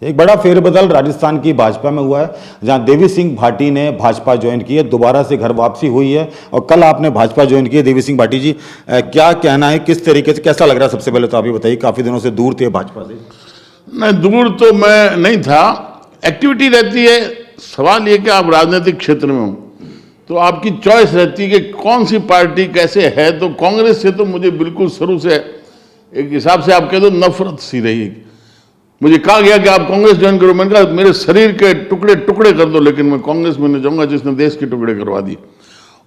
एक बड़ा फेरबदल राजस्थान की भाजपा में हुआ है, जहां देवी सिंह भाटी ने भाजपा ज्वाइन की है, दोबारा से घर वापसी हुई है और कल आपने भाजपा ज्वाइन की है। देवी सिंह भाटी जी, क्या कहना है, किस तरीके से, कैसा लग रहा है? सबसे पहले तो आप ये बताइए, काफी दिनों से दूर थे भाजपा से। नहीं, दूर तो मैं नहीं था, एक्टिविटी रहती है। सवाल ये कि आप राजनीतिक क्षेत्र में हो तो आपकी चॉइस रहती है कि कौन सी पार्टी कैसे है। तो कांग्रेस से तो मुझे बिल्कुल शुरू से एक हिसाब से आप कह दो नफरत सी रही। मुझे कहा गया कि आप कांग्रेस ज्वाइन करो, मैंने कहा मेरे शरीर के टुकड़े टुकड़े कर दो, लेकिन मैं कांग्रेस में नहीं जाऊंगा जिसने देश के टुकड़े करवा दिए।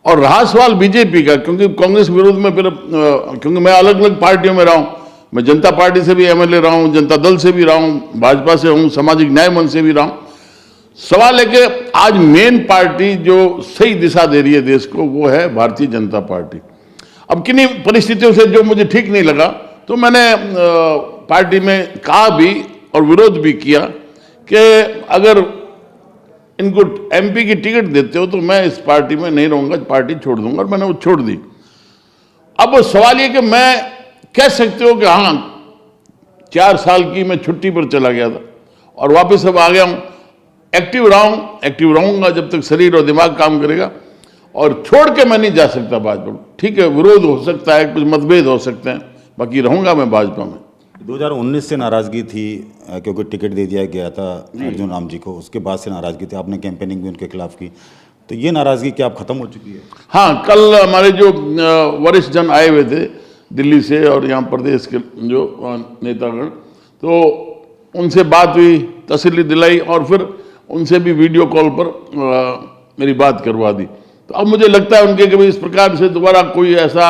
और रहा सवाल बीजेपी का, क्योंकि कांग्रेस विरोध में फिर क्योंकि मैं अलग अलग पार्टियों में रहा हूं, मैं जनता पार्टी से भी एमएलए रहा हूं, जनता दल से भी रहा हूं, भाजपा से हूं, सामाजिक न्याय मंच से भी रहा हूं। सवाल है कि आज मेन पार्टी जो सही दिशा दे रही है देश को, वो है भारतीय जनता पार्टी। अब किन्हीं परिस्थितियों से जो मुझे ठीक नहीं लगा तो मैंने पार्टी में कहा भी और विरोध भी किया कि अगर इनको एमपी की टिकट देते हो तो मैं इस पार्टी में नहीं रहूंगा, पार्टी छोड़ दूंगा, और मैंने वो छोड़ दी। अब सवाल ये कि मैं कह सकते हो कि हाँ 4 साल की मैं छुट्टी पर चला गया था और वापस अब आ गया हूं। एक्टिव रहूंगा जब तक शरीर और दिमाग काम करेगा, और छोड़ के मैं नहीं जा सकता भाजपा। ठीक है, विरोध हो सकता है, कुछ मतभेद हो सकते हैं, बाकी रहूंगा मैं भाजपा में। 2019 से नाराजगी थी क्योंकि टिकट दे दिया गया था अर्जुन राम जी को, उसके बाद से नाराजगी थी, आपने कैंपेनिंग भी उनके खिलाफ की, तो ये नाराजगी क्या अब खत्म हो चुकी है? हाँ, कल हमारे जो वरिष्ठ जन आए हुए थे दिल्ली से और यहाँ प्रदेश के जो नेतागण, तो उनसे बात हुई, तसल्ली दिलाई, और फिर उनसे भी वीडियो कॉल पर मेरी बात करवा दी। तो अब मुझे लगता है उनके कभी इस प्रकार से दोबारा कोई ऐसा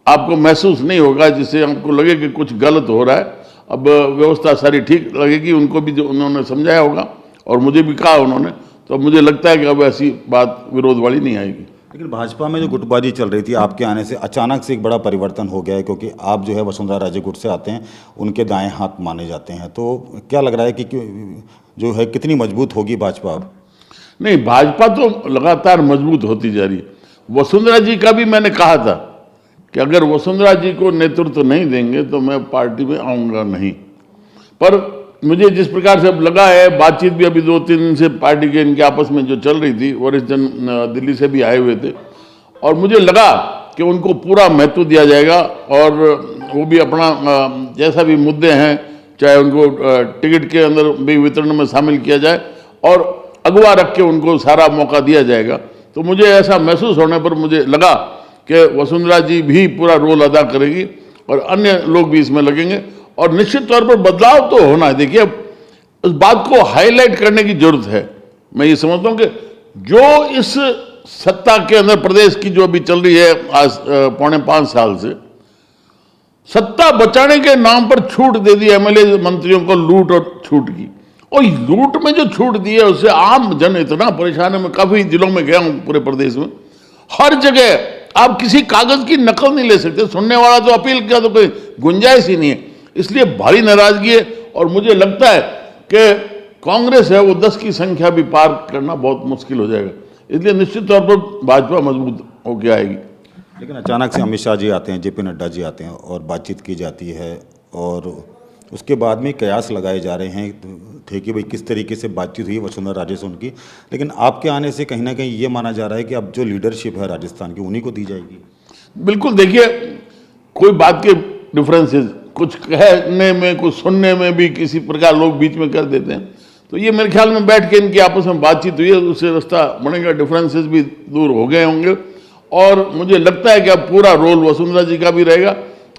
आपको महसूस नहीं होगा जिससे आपको लगे कि कुछ गलत हो रहा है। अब व्यवस्था सारी ठीक लगेगी, उनको भी जो उन्होंने समझाया होगा और मुझे भी कहा उन्होंने, तो अब मुझे लगता है कि अब ऐसी बात विरोध वाली नहीं आएगी। लेकिन भाजपा में जो गुटबाजी चल रही थी, आपके आने से अचानक से एक बड़ा परिवर्तन हो गया है, क्योंकि आप जो है वसुंधरा राजे गुट से आते हैं, उनके दाएं हाथ माने जाते हैं, तो क्या लग रहा है कि जो है कितनी मजबूत होगी भाजपा अब? नहीं, भाजपा तो लगातार मजबूत होती जा रही है। वसुंधरा जी का भी मैंने कहा था कि अगर वसुंधरा जी को नेतृत्व नहीं देंगे तो मैं पार्टी में आऊँगा नहीं। पर मुझे जिस प्रकार से अब लगा है, बातचीत भी अभी 2-3 दिन से पार्टी के इनके आपस में जो चल रही थी, वरिष्ठ जन दिल्ली से भी आए हुए थे, और मुझे लगा कि उनको पूरा महत्व दिया जाएगा और वो भी अपना जैसा भी मुद्दे हैं, चाहे उनको टिकट के अंदर भी वितरण में शामिल किया जाए और अगवा रख के उनको सारा मौका दिया जाएगा। तो मुझे ऐसा महसूस होने पर मुझे लगा कि वसुंधरा जी भी पूरा रोल अदा करेगी और अन्य लोग भी इसमें लगेंगे, और निश्चित तौर पर बदलाव तो होना है। देखिए, उस बात को हाईलाइट करने की जरूरत है। मैं ये समझता हूँ कि जो इस सत्ता के अंदर प्रदेश की जो अभी चल रही है आज 4.25 साल से, सत्ता बचाने के नाम पर छूट दे दी एमएलए मंत्रियों को, लूट और छूट की। और लूट में जो छूट दी है उससे आम जन इतना परेशान है। मैं काफी जिलों में गया हूं पूरे प्रदेश में, हर जगह आप किसी कागज की नकल नहीं ले सकते, सुनने वाला तो अपील किया तो कोई गुंजाइश ही नहीं है। इसलिए भारी नाराजगी है, और मुझे लगता है कि कांग्रेस है वो 10 की संख्या भी पार करना बहुत मुश्किल हो जाएगा। इसलिए निश्चित तौर पर भाजपा मजबूत होकर आएगी। लेकिन अचानक से अमित शाह जी आते हैं, जेपी नड्डा जी आते हैं और बातचीत की जाती है, और उसके बाद में कयास लगाए जा रहे हैं थे कि भाई किस तरीके से बातचीत हुई वसुंधरा राजे से उनकी। लेकिन आपके आने से कहीं ना कहीं ये माना जा रहा है कि अब जो लीडरशिप है राजस्थान की उन्हीं को दी जाएगी। बिल्कुल, देखिए, कोई बात के डिफरेंसेस, कुछ कहने में कुछ सुनने में भी किसी प्रकार लोग बीच में कर देते हैं, तो ये मेरे ख्याल में बैठ के इनकी आपस में बातचीत हुई है, उससे रास्ता बनेगा, डिफरेंसेस भी दूर हो गए होंगे। और मुझे लगता है कि अब पूरा रोल वसुंधरा जी का भी रहेगा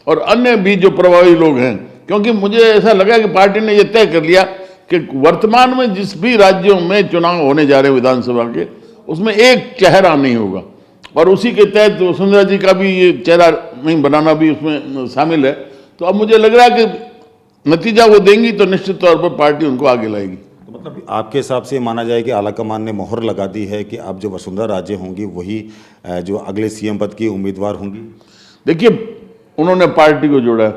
और अन्य भी जो प्रभावी लोग हैं, क्योंकि मुझे ऐसा लगा कि पार्टी ने यह तय कर लिया कि वर्तमान में जिस भी राज्यों में चुनाव होने जा रहे हैं विधानसभा के, उसमें एक चेहरा नहीं होगा, और उसी के तहत वसुंधरा जी का भी ये चेहरा नहीं बनाना भी उसमें शामिल है। तो अब मुझे लग रहा है कि नतीजा वो देंगी तो निश्चित तौर पर पार्टी उनको आगे लाएगी। तो मतलब आपके हिसाब से माना जाए कि आलाकमान ने मोहर लगा दी है कि अब जो वसुंधरा राजे होंगी वही जो अगले सीएम पद की उम्मीदवार होंगी? देखिए, उन्होंने पार्टी को जोड़ा है,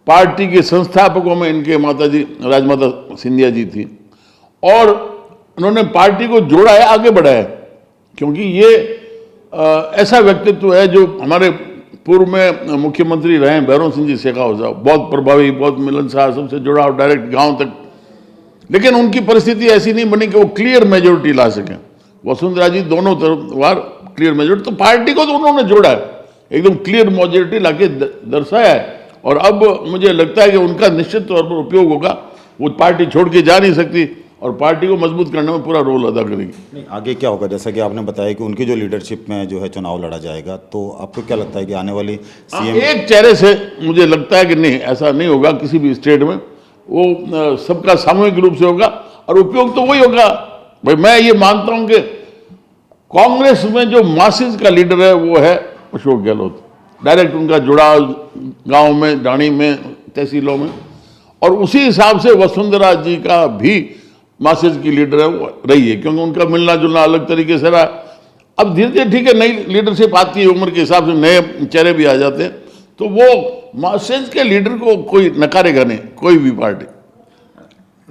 पार्टी के संस्थापकों में इनके माता जी राजमाता सिंधिया जी थी, और उन्होंने पार्टी को जोड़ा है, आगे बढ़ाया है, क्योंकि ये ऐसा व्यक्तित्व है जो हमारे पूर्व में मुख्यमंत्री रहे हैं भैरव सिंह जी शेखावत साहब, बहुत प्रभावी, बहुत मिलनसार, सबसे जुड़ाव, डायरेक्ट गांव तक लेकिन उनकी परिस्थिति ऐसी नहीं बनी कि वो क्लियर मेजोरिटी ला सकें। वसुंधरा जी दोनों तरफ बार क्लियर मेजोरिटी, तो पार्टी को तो उन्होंने जोड़ा है, एकदम क्लियर मेजोरिटी लाके दर्शाया है। और अब मुझे लगता है कि उनका निश्चित तौर पर उपयोग होगा। वो पार्टी छोड़ के जा नहीं सकती और पार्टी को मजबूत करने में पूरा रोल अदा करेगी। नहीं, आगे क्या होगा? जैसा कि आपने बताया कि उनकी जो लीडरशिप में जो है चुनाव लड़ा जाएगा, तो आपको क्या लगता है कि आने वाली सीएम एक चेहरे से मुझे लगता है कि नहीं, ऐसा नहीं होगा किसी भी स्टेट में। वो सबका सामूहिक रूप से होगा और उपयोग तो वही होगा। भाई मैं ये मानता हूं कि कांग्रेस में जो मासिस का लीडर है वो है अशोक गहलोत। डायरेक्ट उनका जुड़ाव गांव में, डाणी में, तहसीलों में, और उसी हिसाब से वसुंधरा जी का भी मासिस की लीडर है वो रही है, क्योंकि उनका मिलना जुलना अलग तरीके से रहा। अब धीरे धीरे ठीक है, नई लीडरशिप आती है, उम्र के हिसाब से नए चेहरे भी आ जाते हैं, तो वो मासिस के लीडर को कोई नकारेगा नहीं, कोई भी पार्टी।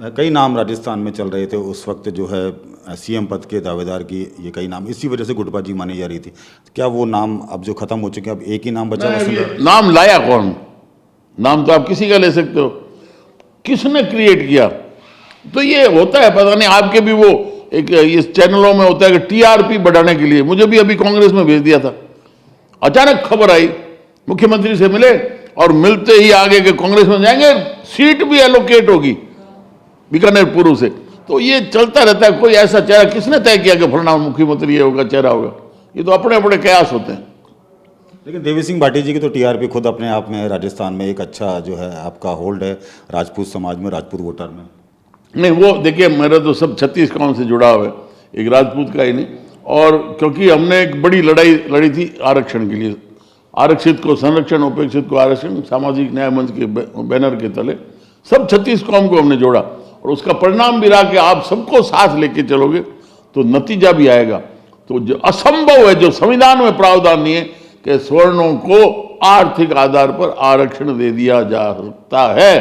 कई नाम राजस्थान में चल रहे थे उस वक्त जो है सीएम पद के दावेदार की, ये कई नाम इसी वजह से गुटबाजी मानी जा रही थी। क्या वो नाम अब जो खत्म हो चुके हैं, अब एक ही नाम बचा वसुंधरा? नाम लाया कौन? नाम तो आप किसी का ले सकते हो, किसने क्रिएट किया? तो ये होता है, पता नहीं आपके भी वो एक इस चैनलों में होता है कि टीआरपी बढ़ाने के लिए। मुझे भी अभी कांग्रेस में भेज दिया था, अचानक खबर आई, मुख्यमंत्री से मिले और मिलते ही आगे के कांग्रेस में जाएंगे, सीट भी एलोकेट होगी बीकानेर पूर्व से। तो ये चलता रहता है। कोई ऐसा चेहरा किसने तय किया कि फलाना मुख्यमंत्री ये होगा, चेहरा होगा? ये तो अपने अपने कयास होते हैं। लेकिन देवी सिंह भाटी जी की तो टीआरपी खुद अपने आप में राजस्थान में एक अच्छा जो है आपका होल्ड है राजपूत समाज में, राजपूत वोटर में। नहीं, वो देखिए, मेरा तो सब 36 गांव से जुड़ा हुआ है, एक राजपूत का ही नहीं। और क्योंकि हमने एक बड़ी लड़ाई लड़ी थी आरक्षण के लिए, आरक्षित को संरक्षण, उपेक्षित को आरक्षण, सामाजिक न्याय मंच के बैनर के तले सब 36 कौम को हमने जोड़ा, और उसका परिणाम भी रहा कि आप सबको साथ लेके चलोगे तो नतीजा भी आएगा। तो जो असंभव है, जो संविधान में प्रावधान नहीं है कि स्वर्णों को आर्थिक आधार पर आरक्षण दे दिया जा सकता है,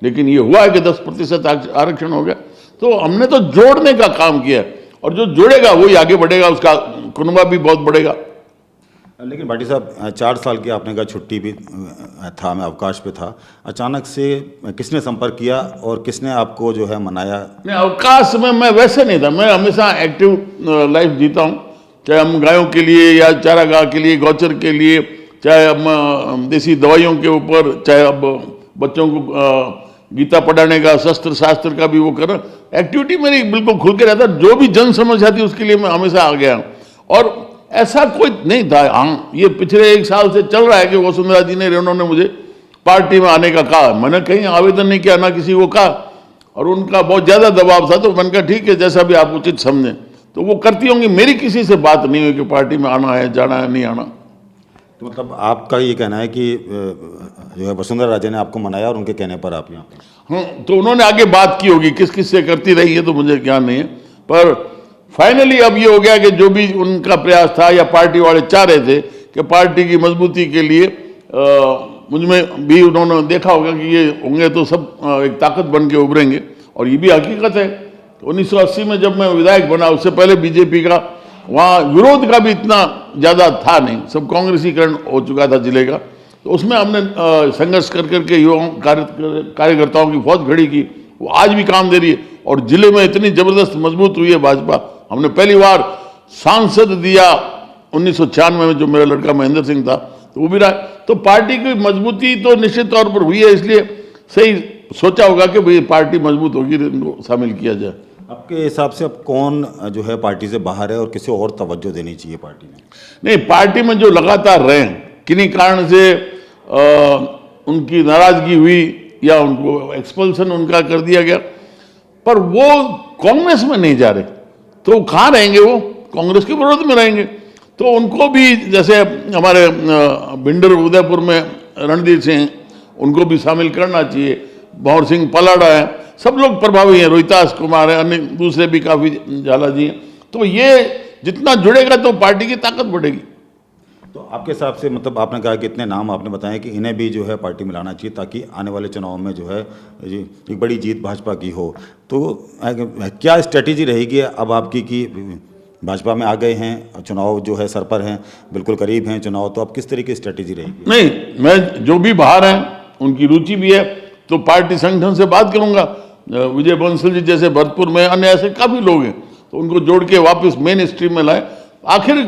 लेकिन ये हुआ है कि 10% आरक्षण हो गया। तो हमने तो जोड़ने का काम किया, और जो जोड़ेगा वही आगे बढ़ेगा, उसका कुनबा भी बहुत बढ़ेगा। लेकिन भाटी साहब 4 साल की आपने कहा छुट्टी भी था, मैं अवकाश पे था, अचानक से किसने संपर्क किया और किसने आपको जो है मनाया? नहीं, अवकाश में मैं वैसे नहीं था, मैं हमेशा एक्टिव लाइफ जीता हूँ, चाहे हम गायों के लिए या चारागाह के लिए, गौचर के लिए, चाहे हम देसी दवाइयों के ऊपर, चाहे अब बच्चों को गीता पढ़ाने का, शस्त्र शास्त्र का भी वो कर, एक्टिविटी मेरी बिल्कुल खुल के रहता। जो भी जन समस्या थी उसके लिए मैं हमेशा आ गया, और ऐसा कोई नहीं था। हाँ, ये पिछले 1 साल से चल रहा है कि वसुंधरा जी ने, उन्होंने मुझे पार्टी में आने का कहा। मैंने कहीं आवेदन नहीं किया, ना किसी को कहा, और उनका बहुत ज़्यादा दबाव था, तो मैंने कहा ठीक है, जैसा भी आप उचित समझें। तो वो करती होंगी, मेरी किसी से बात नहीं हुई कि पार्टी में आना है, जाना है, नहीं आना। तो मतलब आपका ये कहना है कि जो है वसुंधरा राजे ने आपको मनाया और उनके कहने पर आप यहाँ पे? हाँ, तो उन्होंने आगे बात की होगी, किस किस से करती रही है तो मुझे ज्ञान नहीं है, पर फाइनली अब ये हो गया कि जो भी उनका प्रयास था या पार्टी वाले चाह रहे थे कि पार्टी की मजबूती के लिए मुझमें भी उन्होंने देखा होगा कि ये होंगे तो सब एक ताकत बन के उभरेंगे, और ये भी हकीकत है। 1980 में जब मैं विधायक बना, उससे पहले बीजेपी का वहाँ विरोध का भी इतना ज़्यादा था नहीं, सब कांग्रेसीकरण हो चुका था जिले का। तो उसमें हमने संघर्ष कर करके युवाओं कार्यकर्ताओं की फौज खड़ी की, वो आज भी काम दे रही है, और जिले में इतनी ज़बरदस्त मजबूत हुई है भाजपा। हमने पहली बार सांसद दिया 1996 में, जो मेरा लड़का महेंद्र सिंह था, तो वो भी रहा। तो पार्टी की मजबूती तो निश्चित तौर पर हुई है, इसलिए सही सोचा होगा कि भाई पार्टी मजबूत होगी, इनको शामिल किया जाए। आपके हिसाब से अब कौन जो है पार्टी से बाहर है और किसे और तवज्जो देनी चाहिए पार्टी में? नहीं, पार्टी में जो लगातार रहे, किन्हीं कारण से उनकी नाराजगी हुई या उनको एक्सपल्सन उनका कर दिया गया, पर वो कांग्रेस में नहीं जा रहे, तो कहाँ रहेंगे? वो कांग्रेस के विरोध में रहेंगे। तो उनको भी, जैसे हमारे भिंडर उदयपुर में रणदीप सिंह, उनको भी शामिल करना चाहिए। भंवर सिंह पलाड़ा है, सब लोग प्रभावी हैं, रोहितास कुमार है, अन्य दूसरे भी काफ़ी झाला जी हैं। तो ये जितना जुड़ेगा तो पार्टी की ताकत बढ़ेगी। तो आपके हिसाब से, मतलब आपने कहा कि इतने नाम आपने बताए कि इन्हें भी जो है पार्टी में लाना चाहिए ताकि आने वाले चुनाव में जो है एक बड़ी जीत भाजपा की हो। तो क्या स्ट्रेटेजी रहेगी अब आपकी कि भाजपा में आ गए हैं, चुनाव जो है सर पर हैं, बिल्कुल करीब हैं चुनाव, तो अब किस तरह की स्ट्रेटेजी रहेगी? नहीं, मैं जो भी बाहर हैं उनकी रुचि भी है, तो पार्टी संगठन से बात करूंगा। विजय बंसल जी जैसे भरतपुर में, अन्य ऐसे काफ़ी लोग हैं, तो उनको जोड़ के वापस मेन स्ट्रीम में लाए। आखिर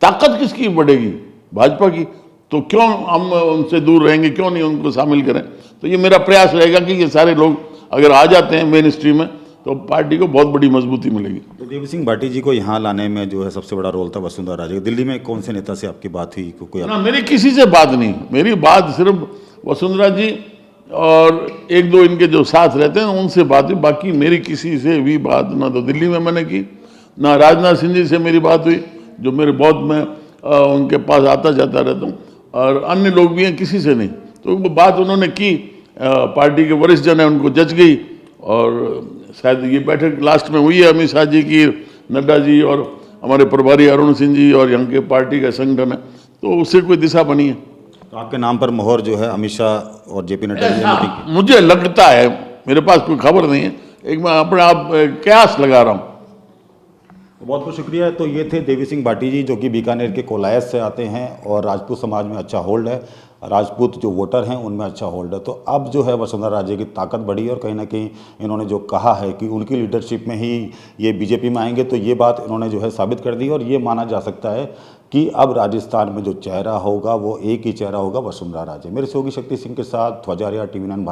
ताकत किसकी बढ़ेगी? भाजपा की। तो क्यों हम उनसे दूर रहेंगे, क्यों नहीं उनको शामिल करें? तो ये मेरा प्रयास रहेगा कि ये सारे लोग अगर आ जाते हैं मेन स्ट्रीम में तो पार्टी को बहुत बड़ी मजबूती मिलेगी। तो देवी सिंह भाटी जी को यहाँ लाने में जो है सबसे बड़ा रोल था वसुंधरा राजे का। दिल्ली में कौन से नेता से आपकी बात हुई? कोई ना, मेरी किसी से बात नहीं, मेरी बात सिर्फ वसुंधरा जी और एक दो इनके जो साथ रहते हैं उनसे बात हुई। बाकी मेरी किसी से भी बात ना तो दिल्ली में मैंने की, ना राजनाथ सिंह जी से मेरी बात हुई, जो मेरे बहुत मैं उनके पास आता जाता रहता हूँ, और अन्य लोग भी हैं, किसी से नहीं। तो वो बात उन्होंने की, पार्टी के वरिष्ठ जन है उनको जच गई, और शायद ये बैठक लास्ट में हुई है अमित शाह जी की, नड्डा जी और हमारे प्रभारी अरुण सिंह जी और यहाँ के पार्टी का संगठन है, तो उससे कोई दिशा बनी है। तो आपके नाम पर मोहर जो है अमित शाह और जेपी नड्डा जी ने मीटिंग की? मुझे लगता है, मेरे पास कोई खबर नहीं है, एक मैं अपने आप कयास लगा रहा हूँ। बहुत बहुत शुक्रिया। तो ये थे देवी सिंह भाटी जी, जो कि बीकानेर के कोलायत से आते हैं और राजपूत समाज में अच्छा होल्ड है, राजपूत जो वोटर हैं उनमें अच्छा होल्ड है। तो अब जो है वसुंधरा राजे की ताकत बढ़ी, और कहीं ना कहीं इन्होंने जो कहा है कि उनकी लीडरशिप में ही ये बीजेपी में आएंगे, तो ये बात इन्होंने जो है साबित कर दी। और ये माना जा सकता है कि अब राजस्थान में जो चेहरा होगा वो एक ही चेहरा होगा, वसुंधरा राजे। मेरे सहयोगी शक्ति सिंह के साथ ध्वजारिया, TV9 भारत।